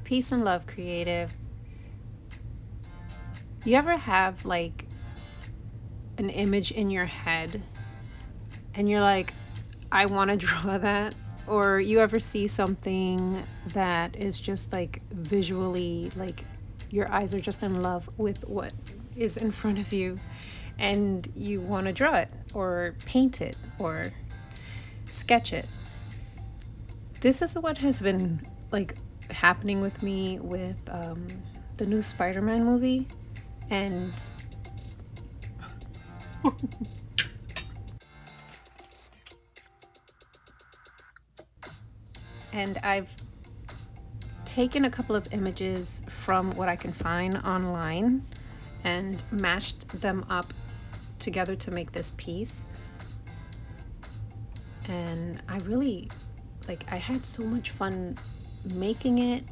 Peace and love, creative. You ever have like an image in your head and you're like, I want to draw that? Or you ever see something that is just like visually, like your eyes are just in love with what is in front of you and you want to draw it or paint it or sketch it? This is what has been like happening with me with the new Spider-Man movie. And and I've taken a couple of images from what I can find online and mashed them up together to make this piece. And I really like, I had so much fun making it.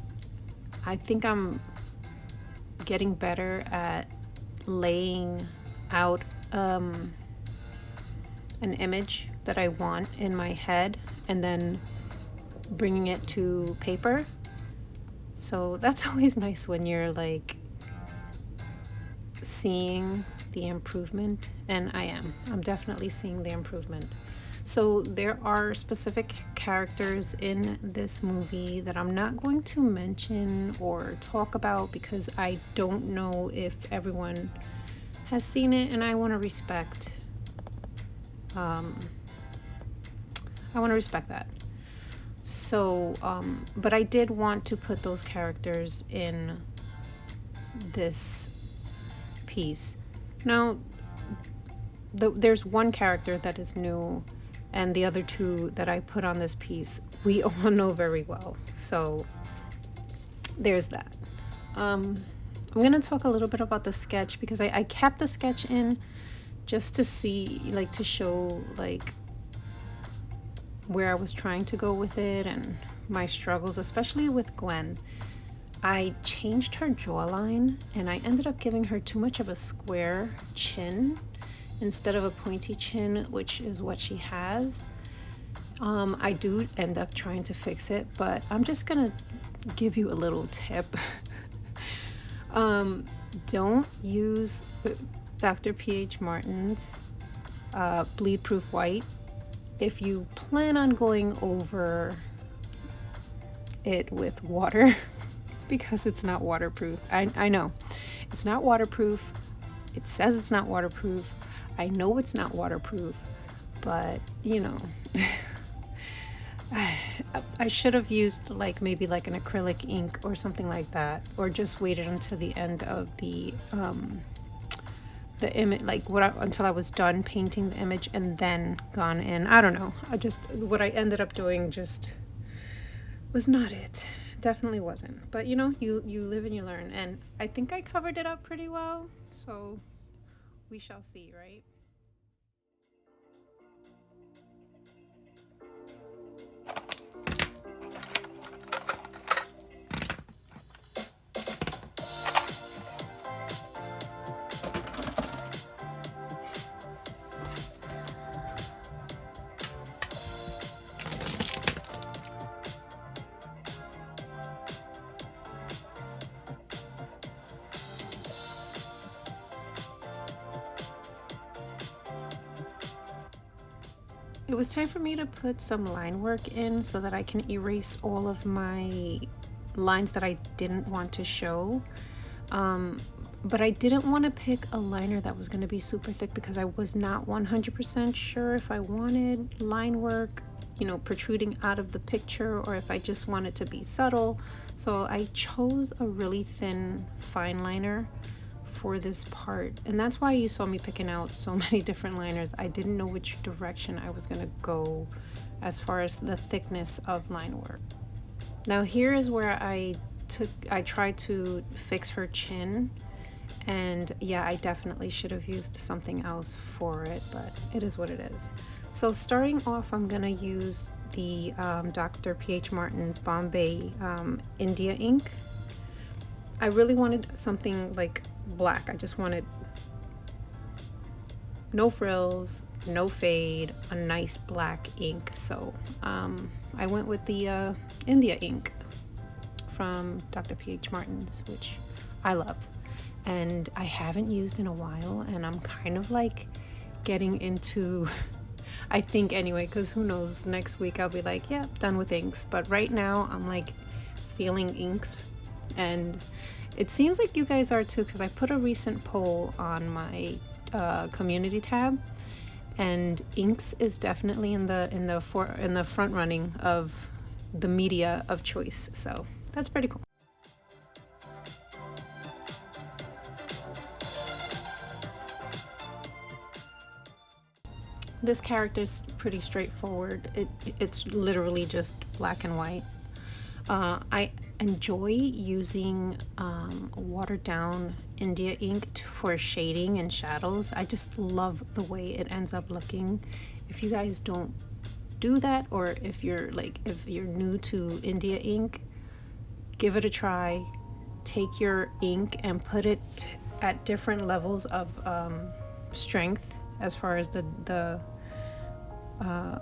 I think I'm getting better at laying out an image that I want in my head and then bringing it to paper. So that's always nice when you're like seeing the improvement, and I'm definitely seeing the improvement. So there are specific characters in this movie that I'm not going to mention or talk about because I don't know if everyone has seen it, and I want to respect that. So, but I did want to put those characters in this piece. Now, there's one character that is new, and the other two that I put on this piece, we all know very well. So, there's that. I'm going to talk a little bit about the sketch because I kept the sketch in just to see, like, to show, like, where I was trying to go with it and my struggles, especially with Gwen. I changed her jawline and I ended up giving her too much of a square chin instead of a pointy chin, which is what she has. I do end up trying to fix it, but I'm just gonna give you a little tip. Don't use Dr. P.H. Martin's bleed proof white if you plan on going over it with water because it's not waterproof. I know it's not waterproof. It says it's not waterproof. I know it's not waterproof, but you know, I should have used like maybe like an acrylic ink or something like that, or just waited until the end of the image, like until I was done painting the image and then gone in. I don't know. What I ended up doing just was not it. Definitely wasn't. But you know, you live and you learn, and I think I covered it up pretty well. So we shall see, right? It was time for me to put some line work in so that I can erase all of my lines that I didn't want to show. But I didn't want to pick a liner that was going to be super thick because I was not 100% sure if I wanted line work, you know, protruding out of the picture, or if I just wanted to be subtle. So I chose a really thin fine liner for this part, and that's why you saw me picking out so many different liners. I didn't know which direction I was going to go as far as the thickness of line work. Now here is where I tried to fix her chin, and yeah, I definitely should have used something else for it, but it is what it is. So starting off, I'm gonna use the Dr. P.H. Martin's Bombay India ink. I really wanted something like black. I just wanted no frills, no fade, a nice black ink. So I went with the India ink from Dr. P.H. Martin's, which I love. And I haven't used in a while, and I'm kind of like getting into, I think anyway, because who knows, next week I'll be like, yeah, done with inks. But right now I'm like feeling inks, and it seems like you guys are too, because I put a recent poll on my community tab, and inks is definitely in the front running of the media of choice. So that's pretty cool. This character's pretty straightforward. It's literally just black and white. I enjoy using watered down India ink for shading and shadows. I just love the way it ends up looking. If you guys don't do that, or if you're new to India ink, give it a try. Take your ink and put it at different levels of strength as far as the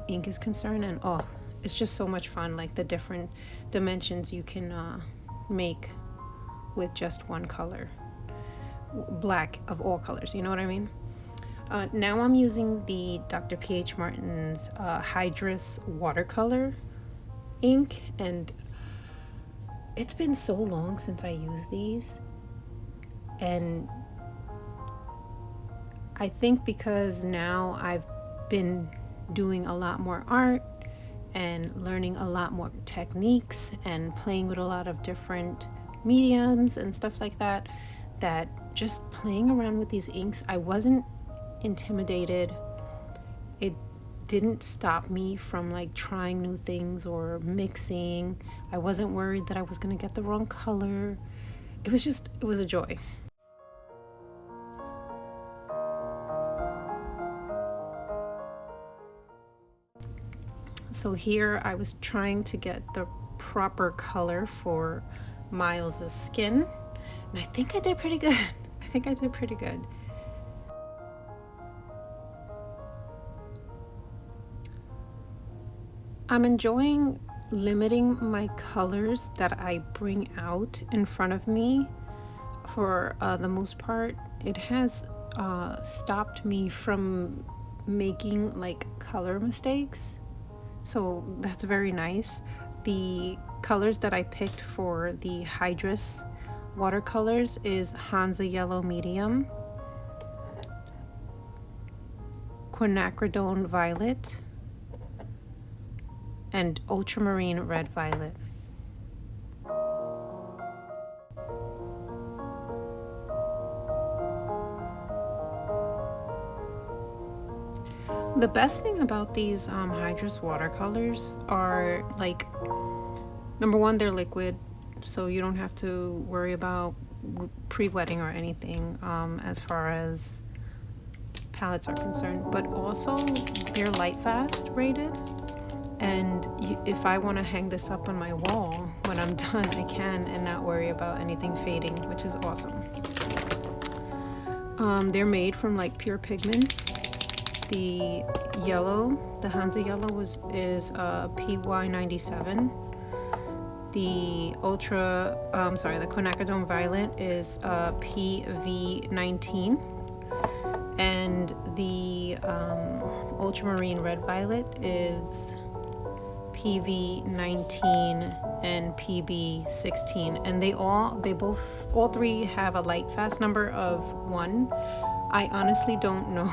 ink is concerned, and oh, it's just so much fun, like the different dimensions you can make with just one color, black of all colors, you know what I mean? Now I'm using the Dr. P.H. Martin's Hydrus watercolor ink, and it's been so long since I used these, and I think because now I've been doing a lot more art and learning a lot more techniques and playing with a lot of different mediums and stuff like that, that just playing around with these inks, I wasn't intimidated. It didn't stop me from like trying new things or mixing. I wasn't worried that I was gonna get the wrong color. It was a joy. So here I was trying to get the proper color for Miles's skin, and I think I did pretty good. I think I did pretty good. I'm enjoying limiting my colors that I bring out in front of me. For the most part, it has stopped me from making like color mistakes. So that's very nice. The colors that I picked for the Hydrus watercolors is Hansa Yellow Medium, Quinacridone Violet, and Ultramarine Red Violet. The best thing about these Hydrus watercolors are, like, number one, they're liquid, so you don't have to worry about pre-wetting or anything as far as palettes are concerned, but also they're light fast rated, and if I want to hang this up on my wall when I'm done, I can, and not worry about anything fading, which is awesome. They're made from like pure pigments. The yellow, the Hansa yellow is PY97. The the Quinacridone Violet is PV19, and the Ultramarine Red Violet is PV19 and PB16, and all three have a light fast number of 1. I honestly don't know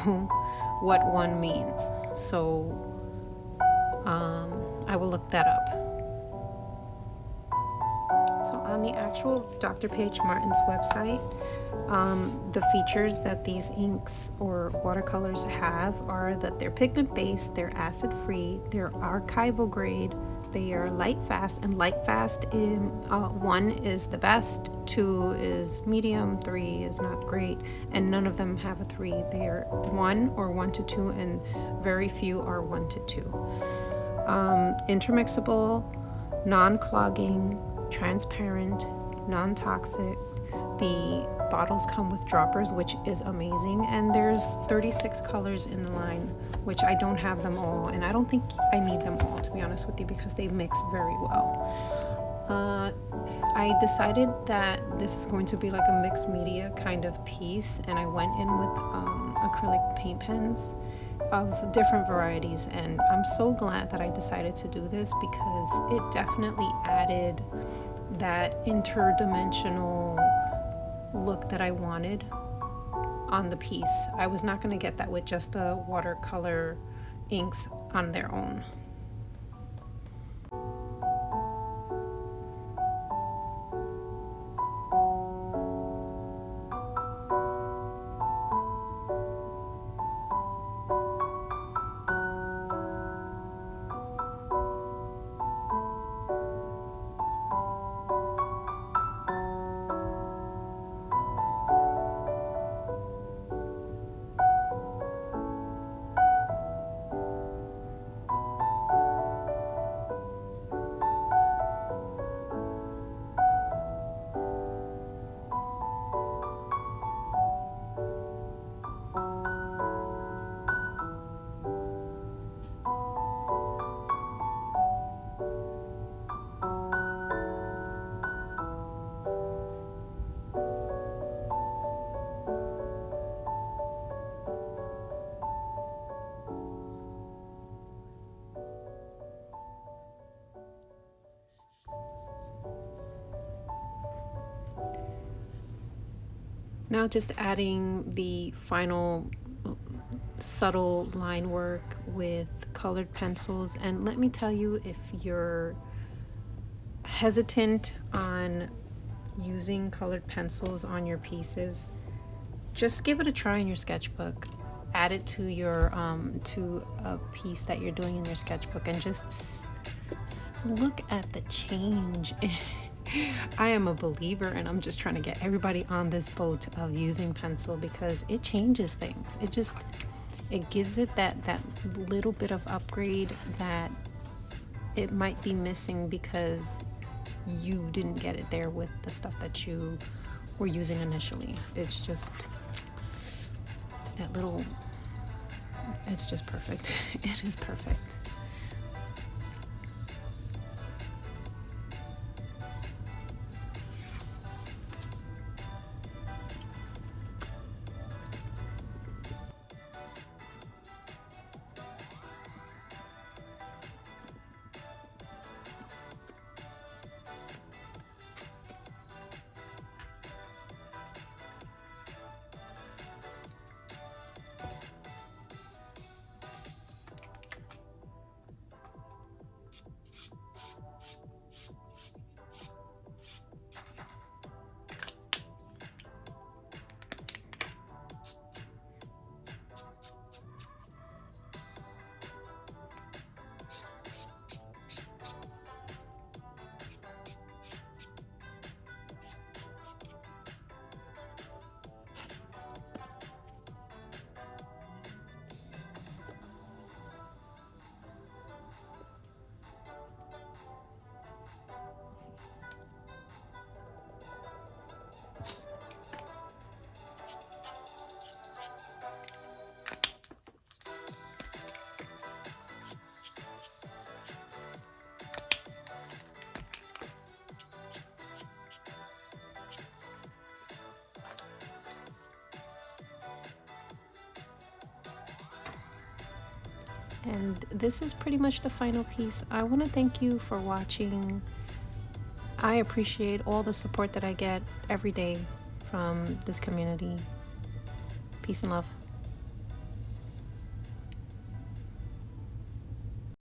what 1 means, so I will look that up. So on the actual Dr. P.H. Martin's website, the features that these inks or watercolors have are that they're pigment based, they're acid free, they're archival grade, they are light fast, and light fast in 1 is the best, 2 is medium, 3 is not great, and none of them have a 3. They are 1 or 1 to 2, and very few are 1 to 2. Intermixable, non-clogging, transparent, non-toxic. The bottles come with droppers, which is amazing, and there's 36 colors in the line, which I don't have them all, and I don't think I need them all, to be honest with you, because they mix very well. I decided that this is going to be like a mixed media kind of piece, and I went in with acrylic paint pens of different varieties, and I'm so glad that I decided to do this because it definitely added that interdimensional look that I wanted on the piece. I was not going to get that with just the watercolor inks on their own. Now just adding the final subtle line work with colored pencils. And let me tell you, if you're hesitant on using colored pencils on your pieces, just give it a try in your sketchbook. Add it to your to a piece that you're doing in your sketchbook, and just look at the change. I am a believer, and I'm just trying to get everybody on this boat of using pencil because it changes things. It gives it that little bit of upgrade that it might be missing because you didn't get it there with the stuff that you were using initially. It's that little, it's just perfect. It is perfect. And this is pretty much the final piece. I want to thank you for watching. I appreciate all the support that I get every day from this community. Peace and love.